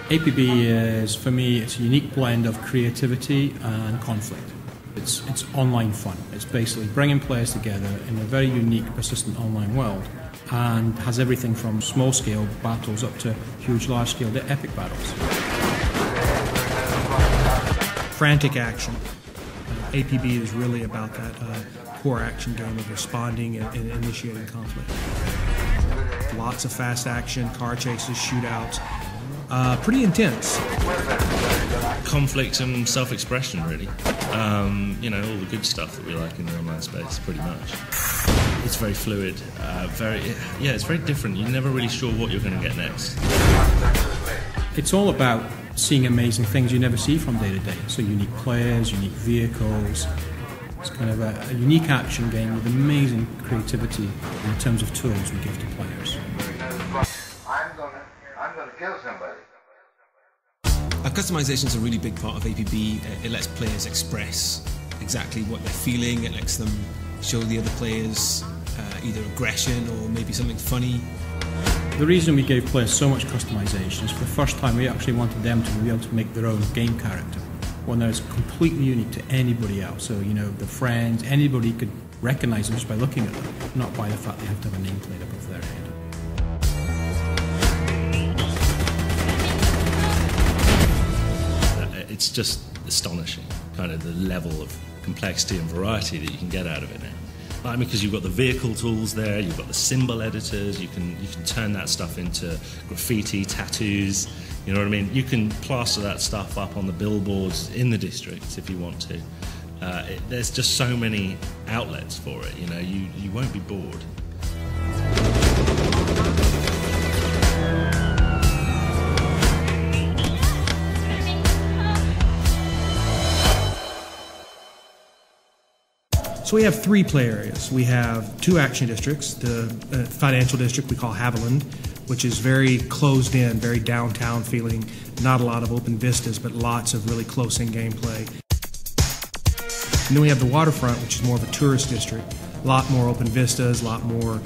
APB is, for me, it's a unique blend of creativity and conflict. It's online fun. It's basically bringing players together in a very unique, persistent online world, and has everything from small-scale battles up to huge, large-scale epic battles. Frantic action. APB is really about that core action game of responding and initiating conflict. Lots of fast action, car chases, shootouts. Pretty intense. Conflict and self-expression, really. You know, all the good stuff that we like in the online space, pretty much. It's very fluid, it's very different. You're never really sure what you're going to get next. It's all about seeing amazing things you never see from day to day. So unique players, unique vehicles. It's kind of a unique action game with amazing creativity in terms of tools we give to players. I'm gonna kill somebody. Customization is a really big part of APB. It lets players express exactly what they're feeling. It lets them show the other players either aggression or maybe something funny. The reason we gave players so much customization is for the first time we actually wanted them to be able to make their own game character, one that is completely unique to anybody else. So, you know, their friends, anybody could recognize them just by looking at them, not by the fact they have to have a nameplate above their head. It's just astonishing, kind of the level of complexity and variety that you can get out of it now. I mean, because you've got the vehicle tools there, you've got the symbol editors, you can turn that stuff into graffiti, tattoos, you know what I mean? You can plaster that stuff up on the billboards in the districts if you want to. There's just so many outlets for it, you know, you won't be bored. So we have 3 play areas. We have 2 action districts. The financial district we call Haviland, which is very closed in, very downtown feeling, not a lot of open vistas, but lots of really close-in gameplay. And then we have the waterfront, which is more of a tourist district. A lot more open vistas, a lot more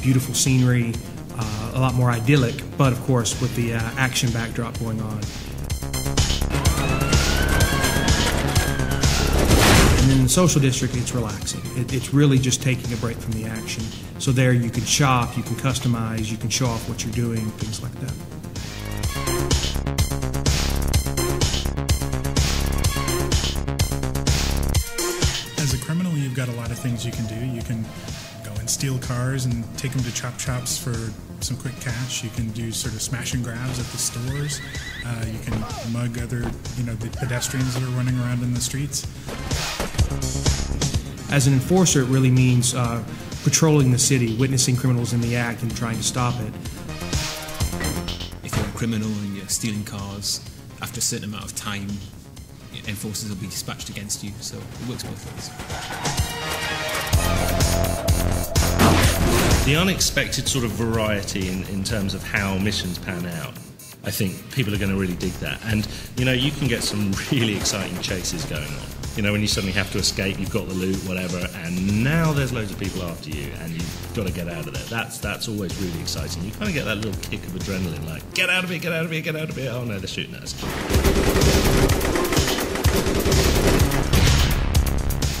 beautiful scenery, a lot more idyllic, but of course with the action backdrop going on. And then in the social district, it's relaxing. It's really just taking a break from the action. So there you can shop, you can customize, you can show off what you're doing, things like that. As a criminal, you've got a lot of things you can do. You can go and steal cars and take them to chop shops for some quick cash. You can do sort of smash and grabs at the stores. You can mug other, the pedestrians that are running around in the streets. As an enforcer, it really means patrolling the city, witnessing criminals in the act and trying to stop it. If you're a criminal and you're stealing cars, after a certain amount of time, enforcers will be dispatched against you, so it works both ways. The unexpected sort of variety in terms of how missions pan out, I think people are going to really dig that. And, you can get some really exciting chases going on. When you suddenly have to escape, you've got the loot, whatever, and now there's loads of people after you, and you've got to get out of there. That's always really exciting. You kind of get that little kick of adrenaline, like, get out of it, get out of it, get out of it. Oh no, they're shooting at us.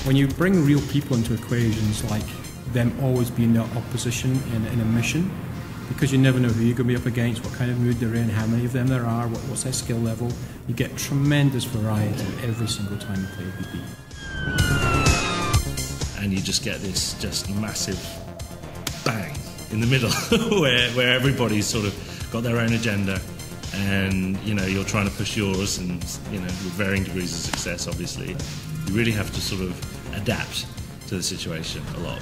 When you bring real people into equations, like them always being in opposition in a mission, because you never know who you're going to be up against, what kind of mood they're in, how many of them there are, what's their skill level. You get tremendous variety every single time you play APB. And you just get this just massive bang in the middle where everybody's sort of got their own agenda, and you're trying to push yours, and with varying degrees of success, obviously. You really have to sort of adapt to the situation a lot.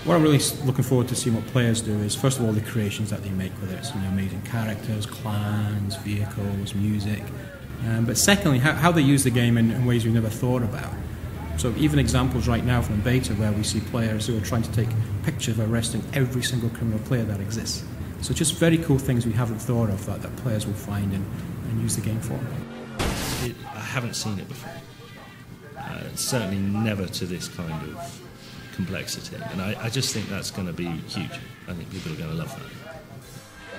What I'm really looking forward to seeing what players do is, first of all, the creations that they make, whether it's amazing characters, clans, vehicles, music, but secondly, how they use the game in ways we've never thought about. So even examples right now from beta where we see players who are trying to take pictures of arresting every single criminal player that exists. So just very cool things we haven't thought of that players will find and use the game for. I haven't seen it before. Certainly never to this kind of complexity. And I just think that's going to be huge. I think people are going to love that.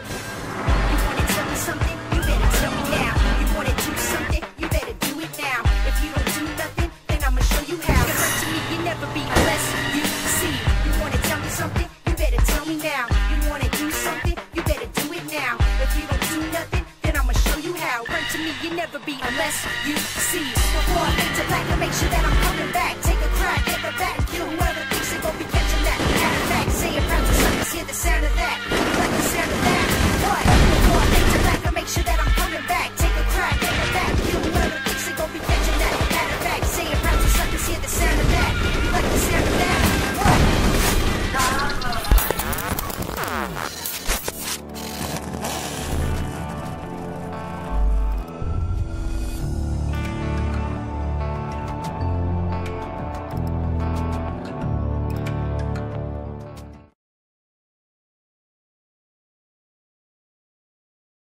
You want to tell me something? You better tell me now. You want to do something? You better do it now. If you don't do nothing, then I'ma show you how. You're hurt to me, you never be unless you see. You want to tell me something? You better tell me now. You want to do something? You better do it now. If you don't do nothing, then I'ma show you how. Hurt to me, you never be unless you see. Before I make to black, I make sure that I'm coming back. Take a crack at the bat and kill whoever thinks they gon' be catching that. Matter of fact, say it proud to suckers, hear the sound of that.